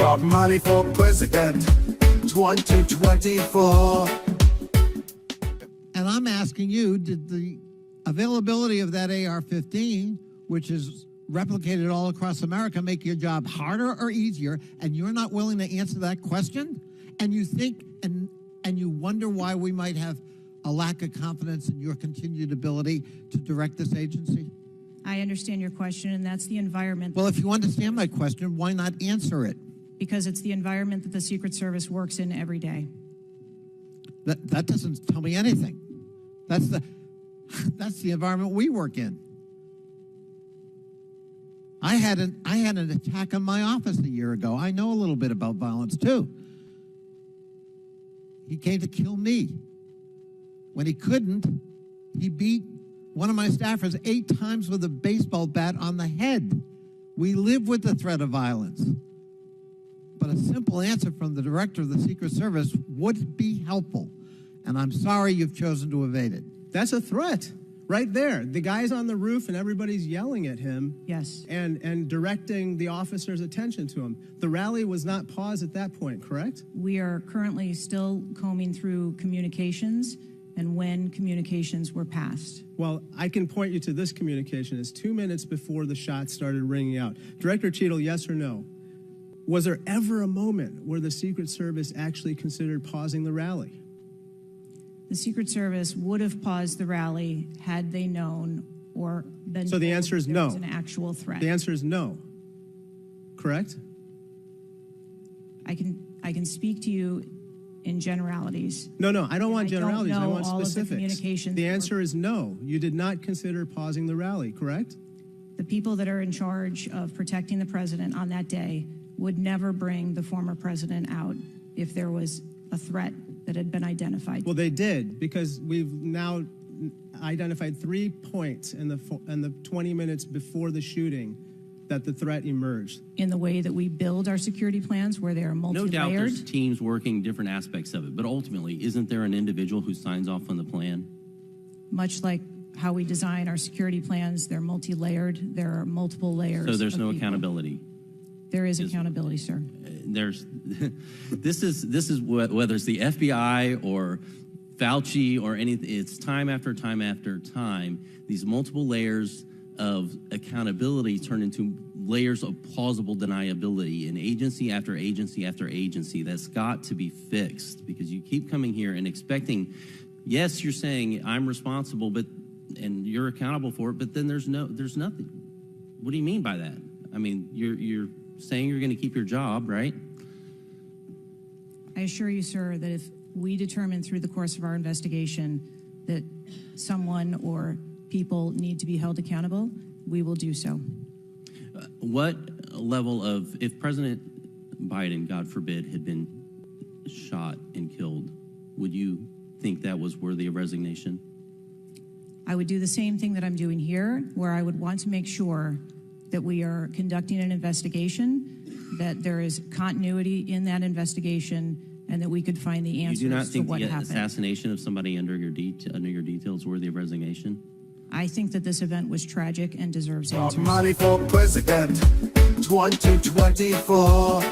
Bob Marley for President 2024. And I'm asking you, did the availability of that AR-15, which is replicated all across America, make your job harder or easier? And you're not willing to answer that question? And you think and you wonder why we might have a lack of confidence in your continued ability to direct this agency? I understand your question, and that's the environment. Well, if you understand my question, why not answer it? Because it's the environment that the Secret Service works in every day. That doesn't tell me anything. That's the environment we work in. I had an attack on my office a year ago. I know a little bit about violence too. He came to kill me. When he couldn't, he beat one of my staffers 8 times with a baseball bat on the head. We live with the threat of violence. But a simple answer from the director of the Secret Service would be helpful. And I'm sorry you've chosen to evade it. That's a threat right there. The guy's on the roof and everybody's yelling at him. Yes. And directing the officer's attention to him. The rally was not paused at that point, correct? We are currently still combing through communications and when communications were passed. Well, I can point you to this communication. It's 2 minutes before the shots started ringing out. Director Cheadle, yes or no? Was there ever a moment where the Secret Service actually considered pausing the rally? The Secret Service would have paused the rally had they known or been So the told answer is there no. was an actual threat. The answer is no. Correct? I can speak to you in generalities. No, I don't want generalities. I want all of the specifics. communications The answer is no. You did not consider pausing the rally, correct? The people that are in charge of protecting the president on that day would never bring the former president out if there was a threat that had been identified. Well, they did, because we've now identified 3 points in the 20 minutes before the shooting that the threat emerged. In the way that we build our security plans, where they are multi-layered. No doubt there's teams working different aspects of it, but ultimately, isn't there an individual who signs off on the plan? Much like how we design our security plans, they're multi-layered. There are multiple layers. So there's no people. accountability. There is accountability, sir. This is whether it's the FBI or Fauci or anything. It's time after time after time. These multiple layers of accountability turn into layers of plausible deniability, and agency after agency after agency. That's got to be fixed, because you keep coming here and expecting. Yes, you're saying I'm responsible, and you're accountable for it, but then there's nothing. What do you mean by that? I mean, you're saying you're going to keep your job, right? I assure you, sir, that if we determine through the course of our investigation that someone or people need to be held accountable, we will do so. What level of, if President Biden, God forbid, had been shot and killed, would you think that was worthy of resignation? I would do the same thing that I'm doing here, where I would want to make sure that we are conducting an investigation, that there is continuity in that investigation, and that we could find the answers You do not to think what the happened. assassination of somebody under your details worthy of resignation? I think that this event was tragic and deserves Bob answers. Marley for President 2024.